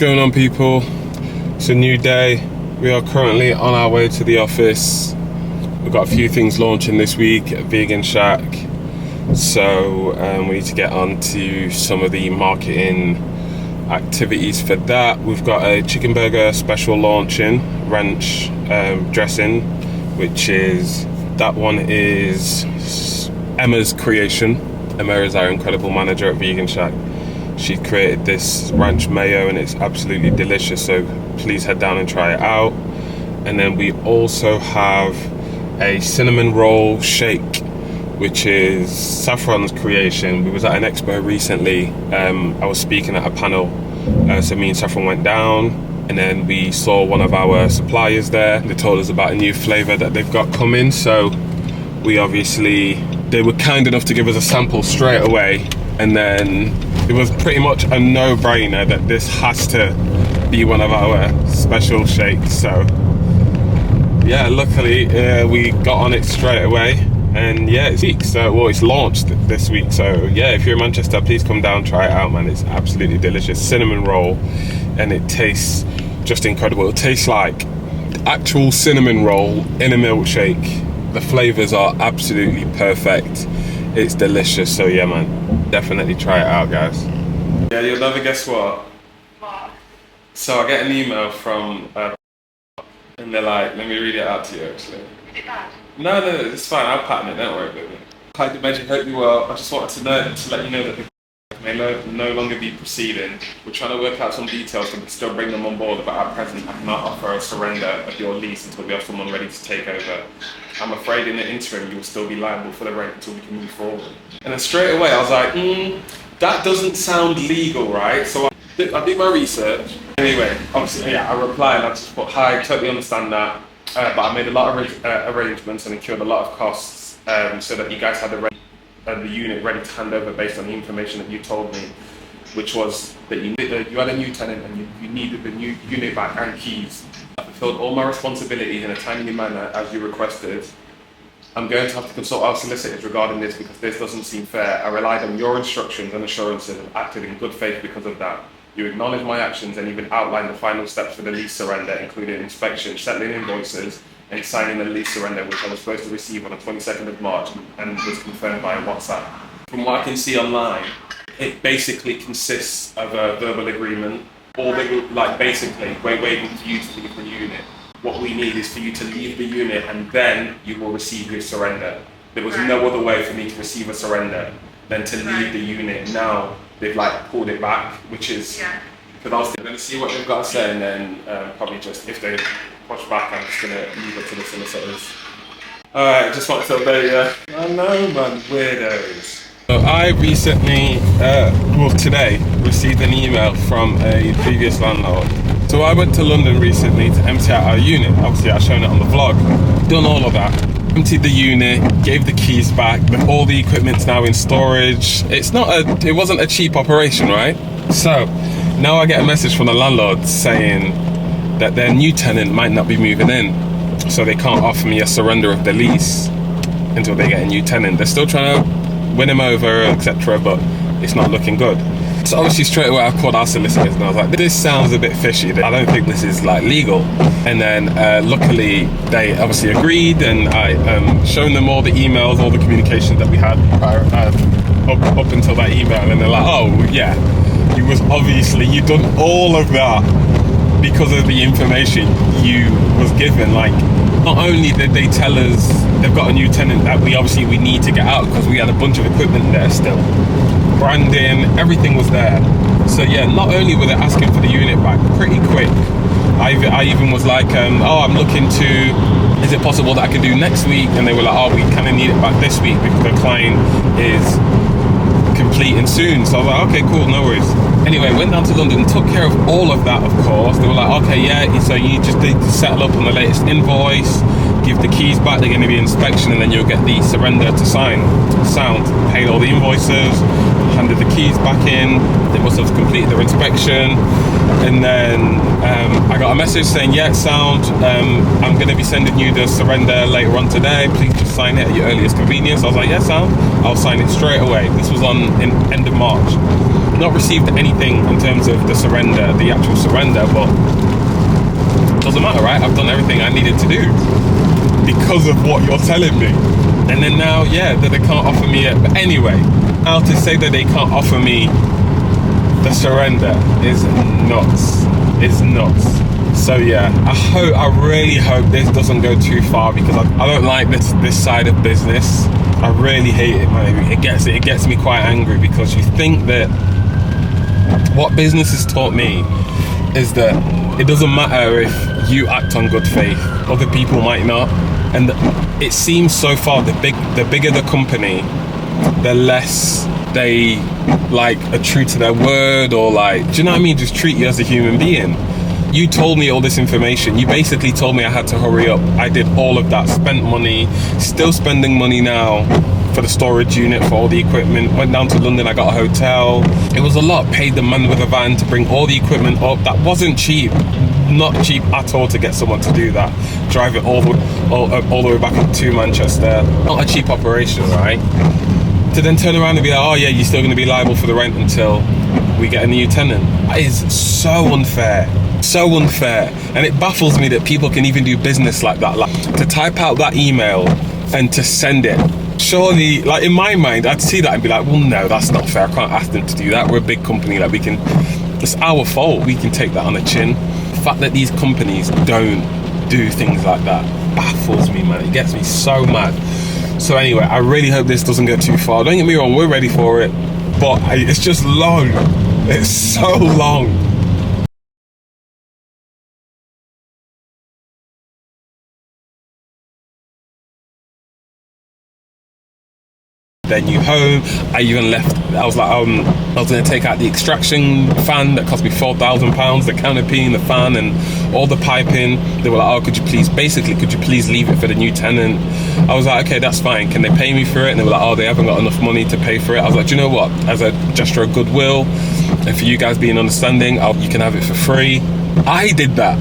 Going on, people? It's a new day. We are currently on our way to the office. We've got a few things launching this week at Vegan Shack, so we need to get on to some of the marketing activities for that. We've got a chicken burger special launching, ranch dressing, that one is Emma's creation. Emma is our incredible manager at Vegan Shack. She created this ranch mayo and it's absolutely delicious, so please head down and try it out. And then we also have a cinnamon roll shake, which is Saffron's creation. We was at an expo recently. I was speaking at a panel, so me and Saffron went down, and then we saw one of our suppliers there. They told us about a new flavor that they've got coming, so they were kind enough to give us a sample straight away. And then it was pretty much a no-brainer that this has to be one of our special shakes. So yeah, luckily we got on it straight away, and yeah, it's launched this week. So yeah, if you're in Manchester, please come down, try it out, man. It's absolutely delicious. Cinnamon roll, and it tastes just incredible. It tastes like actual cinnamon roll in a milkshake. The flavors are absolutely perfect. It's delicious. So yeah, man, definitely try it out, guys. Yeah, you'll never guess what. So I get an email from and they're like, let me read it out to you actually. Is it bad? No, it's fine. I'll pattern it, don't worry, baby. Hi, Magic, hope you well. I just wanted to let you know that the may no longer be proceeding. We're trying to work out some details to still bring them on board, but at present I cannot offer a surrender of your lease until we have someone ready to take over. I'm afraid in the interim you will still be liable for the rent until we can move forward. And then straight away I was like, that doesn't sound legal, right? So I did my research. Anyway, obviously, yeah, I replied and I just put, hi, totally understand that, but I made a lot of arrangements and incurred a lot of costs so that you guys had the unit ready to hand over based on the information that you told me, which was that you had a new tenant and you needed the new unit back and keys. I fulfilled all my responsibilities in a timely manner as you requested. I'm going to have to consult our solicitors regarding this because this doesn't seem fair. I relied on your instructions and assurances and acted in good faith because of that. You acknowledged my actions and even outlined the final steps for the lease surrender, including inspection, settling invoices, and signing the lease surrender, which I was supposed to receive on the 22nd of March and was confirmed via WhatsApp. From what I can see online, it basically consists of a verbal agreement, or basically, we're waiting for you to leave the unit. What we need is for you to leave the unit and then you will receive your surrender. There was no other way for me to receive a surrender than to leave the unit. Now they've pulled it back, which is, because I was going to see what they've got to say, and then probably just, if they push back, I'm just going to leave it to the solicitors. Alright, just wanted to update you. I know, man, weirdos. So I recently, today, received an email from a previous landlord. So I went to London recently to empty out our unit. Obviously I've shown it on the vlog. Done all of that. Emptied the unit, gave the keys back, all the equipment's now in storage. It wasn't a cheap operation, right? So now I get a message from the landlord saying that their new tenant might not be moving in, so they can't offer me a surrender of the lease until they get a new tenant. They're still trying to win him over, etc., but it's not looking good. So obviously straight away I called our solicitors and I was like, this sounds a bit fishy. I don't think this is legal. And then luckily they obviously agreed, and I shown them all the emails, all the communications that we had up until that email, and they're like, oh yeah, you've done all of that because of the information you was given. Not only did they tell us they've got a new tenant that we need to get out because we had a bunch of equipment there still, branding, everything was there. So yeah, not only were they asking for the unit back pretty quick, I even was like, I'm looking to, is it possible that I can do next week? And they were like, we kind of need it back this week because the client is completing soon. So I was like, okay, cool, no worries. Anyway, went down to London, took care of all of that, of course. They were like, okay, yeah, so you just need to settle up on the latest invoice, give the keys back, they're going to be inspection, and then you'll get the surrender to sign. Sound. Paid all the invoices, handed the keys back in, they must have completed their inspection, and then I got a message saying, yeah, sound, I'm going to be sending you the surrender later on today, please just sign it at your earliest convenience. I was like, yeah, sound, I'll sign it straight away. This was in end of March. not received anything in terms of the surrender, the actual surrender, but it doesn't matter, right? I've done everything I needed to do because of what you're telling me. And then now, yeah, that they can't offer me it. But anyway, now to say that they can't offer me the surrender is nuts. It's nuts. So yeah, I really hope this doesn't go too far, because I don't like this side of business. I really hate it, man. It gets me quite angry, because you think that what business has taught me is that it doesn't matter if you act on good faith, other people might not. And it seems so far the bigger the company, the less they like are true to their word, or like, do you know what I mean, just treat you as a human being. You told me all this information. You basically told me I had to hurry up. I did all of that, spent money, still spending money now for the storage unit, for all the equipment. Went down to London, I got a hotel. It was a lot. Paid the man with a van to bring all the equipment up. That wasn't cheap. Not cheap at all to get someone to do that. Drive it all the way back to Manchester. Not a cheap operation, right? To then turn around and be like, oh yeah, you're still going to be liable for the rent until we get a new tenant. That is so unfair. So unfair. And it baffles me that people can even do business like that. Like, to type out that email and to send it. Surely, like, in my mind, I'd see that and be like, well, no, that's not fair. I can't ask them to do that. We're a big company. Like, it's our fault. We can take that on the chin. The fact that these companies don't do things like that baffles me, man. It gets me so mad. So anyway, I really hope this doesn't go too far. Don't get me wrong, we're ready for it. But it's just long. It's so long. Their new home. I even left. I was like, I was going to take out the extraction fan that cost me £4,000, the canopy and the fan and all the piping. They were like, oh, could you please leave it for the new tenant? I was like, okay, that's fine. Can they pay me for it? And they were like, oh, they haven't got enough money to pay for it. I was like, do you know what? As a gesture of goodwill, and for you guys being understanding, you can have it for free. I did that.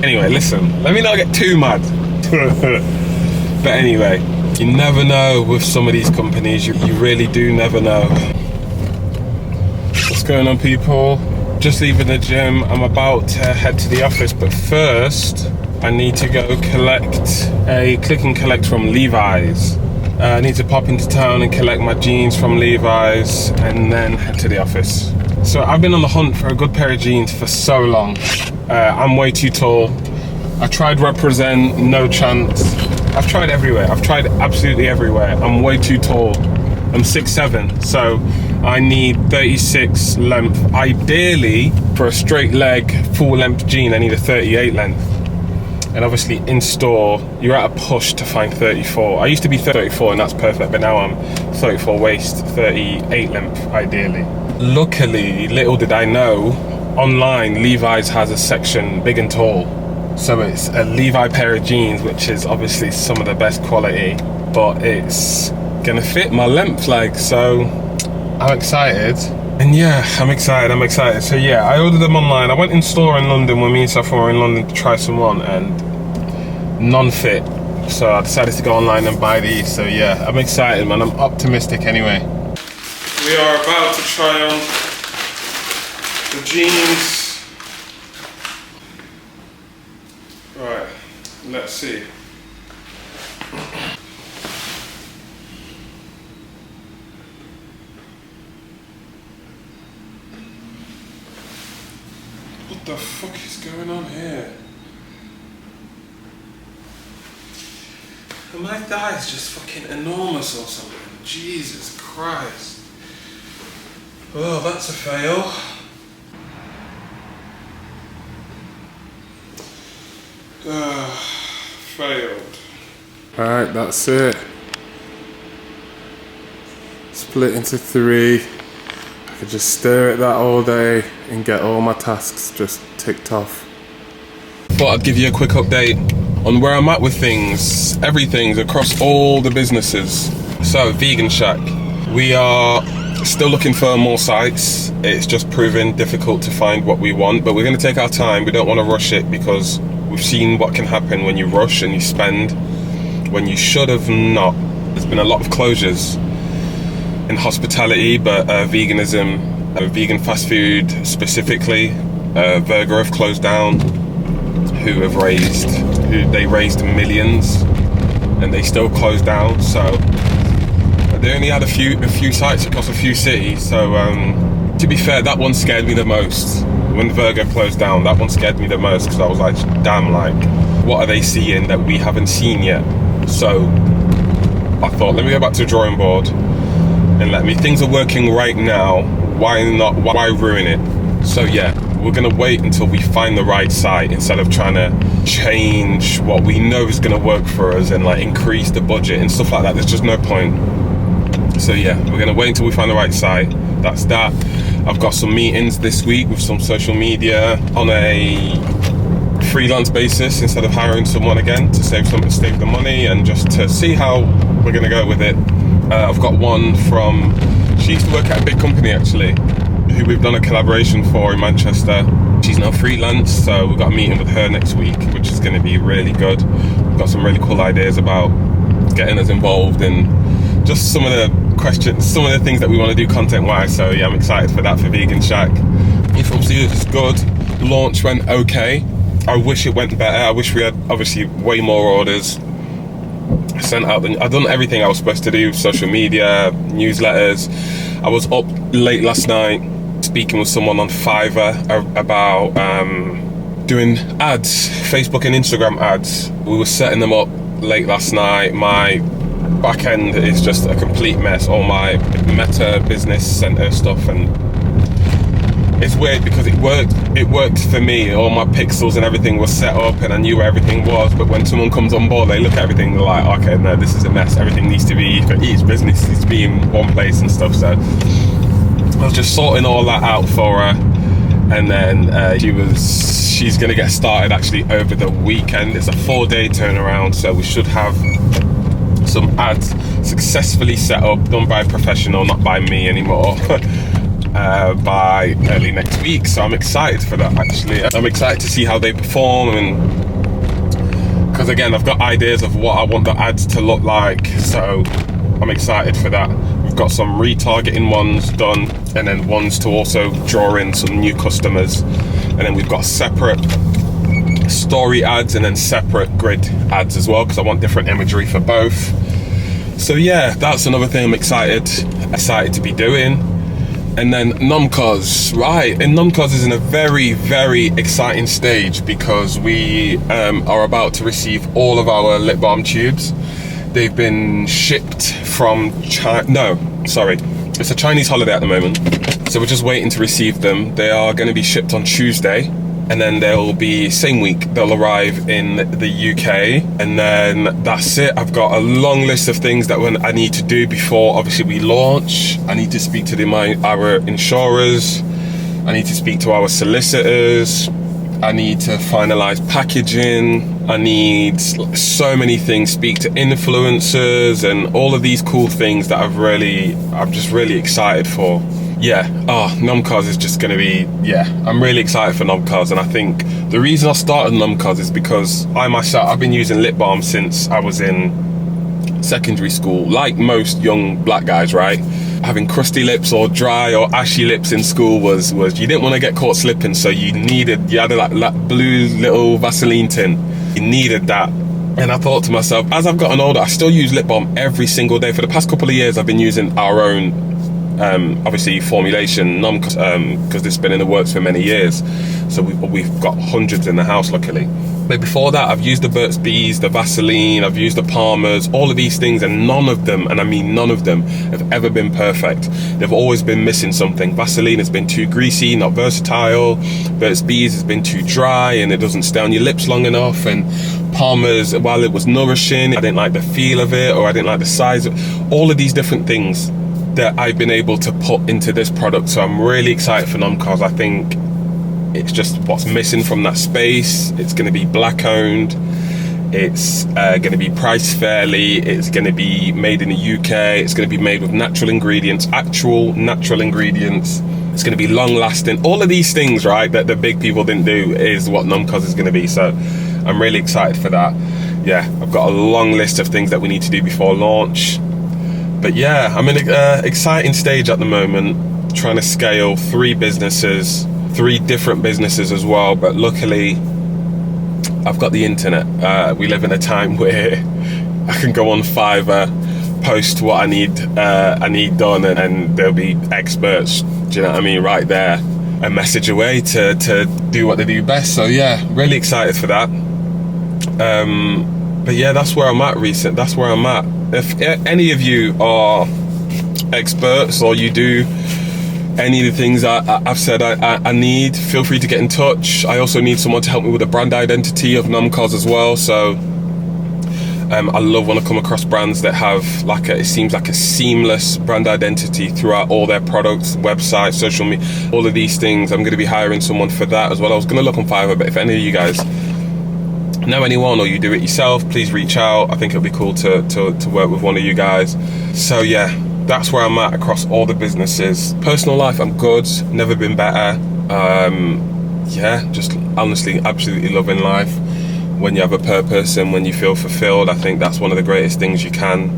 Anyway, listen, let me not get too mad. But anyway, you never know with some of these companies. You really do never know. What's going on, people? Just leaving the gym. I'm about to head to the office, but first I need to go collect a click and collect from Levi's. I need to pop into town and collect my jeans from Levi's and then head to the office. So I've been on the hunt for a good pair of jeans for so long. I'm way too tall. I tried Represent, no chance. I've tried everywhere. I've tried absolutely everywhere. I'm way too tall. I'm 6'7", so I need 36 length. Ideally, for a straight leg, full length jean, I need a 38 length. And obviously in store, you're at a push to find 34. I used to be 34 and that's perfect, but now I'm 34 waist, 38 length ideally. Luckily, little did I know, online Levi's has a section big and tall. So it's a Levi pair of jeans, which is obviously some of the best quality, but it's gonna fit my length leg, so I'm excited. And yeah, I'm excited. So yeah, I ordered them online. I went in store in London when me and Safa were in London to try some on, and none fit. So I decided to go online and buy these. So yeah, I'm excited, man. I'm optimistic anyway. We are about to try on the jeans. Right, let's see. What the fuck is going on here? Are my thighs just fucking enormous or something? Jesus Christ. Oh, that's a fail. Failed. Alright, that's it. Split into 3. I could just stare at that all day and get all my tasks just ticked off. Thought I'd give you a quick update on where I'm at with things, everything across all the businesses. So, Vegan Shack. We are still looking for more sites. It's just proven difficult to find what we want, but we're going to take our time. We don't want to rush it because we've seen what can happen when you rush and you spend when you should have not. There's been a lot of closures in hospitality, but veganism vegan fast food specifically. Burger have closed down, who they raised millions, and they still closed down. So they only had a few sites across a few cities. So to be fair, that one scared me the most. When Virgo closed down, that one scared me the most, because I was like, damn, like, what are they seeing that we haven't seen yet? So I thought, let me go back to the drawing board and things are working right now, why ruin it? So yeah, we're gonna wait until we find the right site, instead of trying to change what we know is gonna work for us and like increase the budget and stuff like that. There's just no point. So yeah, we're gonna wait until we find the right site. That's that. I've got some meetings this week with some social media on a freelance basis, instead of hiring someone again, to save the money, and just to see how we're gonna go with it. I've got one she used to work at a big company actually, who we've done a collaboration for in Manchester. She's now freelance, so we've got a meeting with her next week, which is going to be really good. We've got some really cool ideas about getting us involved in just some of the questions, some of the things that we want to do content-wise. So yeah, I'm excited for that, for Vegan Shack. If obviously it's good, launch went okay. I wish it went better. I wish we had obviously way more orders. I've done everything I was supposed to do: social media, newsletters. I was up late last night speaking with someone on Fiverr about doing ads, Facebook and Instagram ads. We were setting them up late last night. My back end is just a complete mess, all my Meta Business Center stuff, and it's weird because it worked for me. All my pixels and everything was set up and I knew where everything was, but when someone comes on board, they look at everything, they're like, okay, no, this is a mess. Everything needs to be, each business needs to be in one place and stuff. So I was just sorting all that out for her, and then she's gonna get started actually over the weekend. It's a 4-day turnaround, so we should have some ads successfully set up, done by a professional, not by me anymore. By early next week. So I'm excited for that actually. I'm excited to see how they perform, and because again, I've got ideas of what I want the ads to look like, so I'm excited for that. We've got some retargeting ones done, and then ones to also draw in some new customers, and then we've got separate story ads and then separate grid ads as well, because I want different imagery for both. So yeah, that's another thing I'm excited to be doing. And then Numos, right? And Numos is in a very, very exciting stage, because we are about to receive all of our lip balm tubes. They've been shipped from China. No, sorry. It's a Chinese holiday at the moment, so we're just waiting to receive them. They are going to be shipped on Tuesday, and then they'll be, same week, they'll arrive in the UK, and then that's it. I've got a long list of things that I need to do before obviously we launch. I need to speak to our insurers, I need to speak to our solicitors, I need to finalize packaging, I need so many things, speak to influencers, and all of these cool things that I'm just really excited for. Yeah, Numos is just going to be, I'm really excited for Numos. And I think the reason I started Numos is because I've been using lip balm since I was in secondary school, like most young black guys, right? Having crusty lips or dry or ashy lips in school was you didn't want to get caught slipping, so you had that blue little Vaseline tin. You needed that. And I thought to myself, as I've gotten older, I still use lip balm every single day. For the past couple of years, I've been using our own obviously formulation because it's been in the works for many years, so we've got hundreds in the house, luckily. But before that, I've used the Burt's Bees, the Vaseline, I've used the Palmers, all of these things, and none of them, and I mean none of them, have ever been perfect. They've always been missing something. Vaseline has been too greasy, not versatile. Burt's Bees has been too dry and it doesn't stay on your lips long enough. And Palmers, while it was nourishing, I didn't like the feel of it, or I didn't like the size of all of these different things that I've been able to put into this product. So I'm really excited for Numos. I think it's just what's missing from that space. It's going to be black owned, it's going to be priced fairly, it's going to be made in the UK, it's going to be made with natural ingredients, actual natural ingredients, it's going to be long lasting. All of these things, right, that the big people didn't do is what Numos is going to be. So I'm really excited for that. Yeah, I've got a long list of things that we need to do before launch. But yeah, I'm in an exciting stage at the moment, trying to scale 3 businesses, 3 different businesses as well, but luckily I've got the internet. We live in a time where I can go on Fiverr, post what I need done, and there'll be experts, do you know what I mean, right there, a message away to do what they do best. So yeah, really excited for that. But yeah, that's where I'm at that's where I'm at. If any of you are experts, or you do any of the things I've said I need, feel free to get in touch. I also need someone to help me with the brand identity of Numos as well. So I love when I come across brands that have it seems like a seamless brand identity throughout all their products, websites, social media, all of these things. I'm going to be hiring someone for that as well. I was going to look on Fiverr, but if any of you guys know anyone, or you do it yourself, please reach out. I think it'll be cool to work with one of you guys. So yeah, that's where I'm at across all the businesses. Personal life, I'm good, never been better. Yeah, just honestly absolutely loving life. When you have a purpose and when you feel fulfilled, I think that's one of the greatest things you can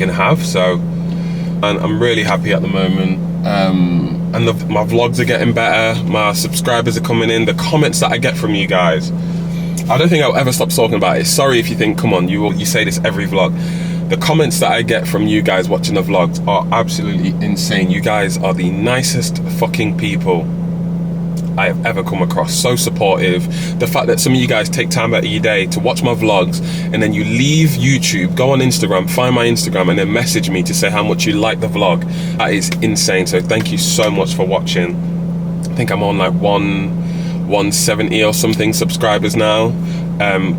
have. So, and I'm really happy at the moment. And my vlogs are getting better. My subscribers are coming in. The comments that I get from you guys, I don't think I'll ever stop talking about it. Sorry if you think, come on, you say this every vlog. The comments that I get from you guys watching the vlogs are absolutely insane. You guys are the nicest fucking people I have ever come across. So supportive. The fact that some of you guys take time out of your day to watch my vlogs, and then you leave YouTube, go on Instagram, find my Instagram, and then message me to say how much you like the vlog. That is insane. So thank you so much for watching. I think I'm on like 170 or something subscribers now.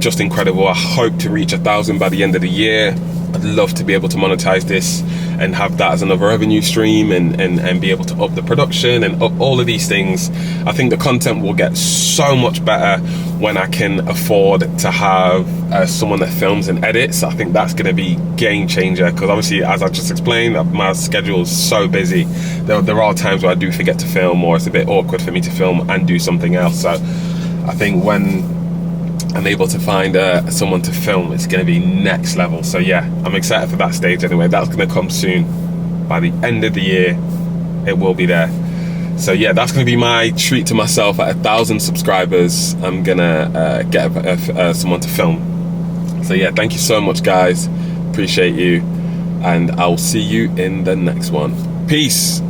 Just incredible. I hope to reach 1,000 by the end of the year. I'd love to be able to monetize this and have that as another revenue stream, and be able to up the production and up all of these things. I think the content will get so much better when I can afford to have someone that films and edits. I think that's going to be game changer, because obviously, as I just explained, my schedule is so busy. There are times where I do forget to film, or it's a bit awkward for me to film and do something else. So I think when I'm able to find someone to film, it's going to be next level. So yeah, I'm excited for that stage anyway. That's going to come soon. By the end of the year, it will be there. So yeah, that's going to be my treat to myself. At 1,000 subscribers, I'm going to get someone to film. So yeah, thank you so much, guys. Appreciate you. And I'll see you in the next one. Peace.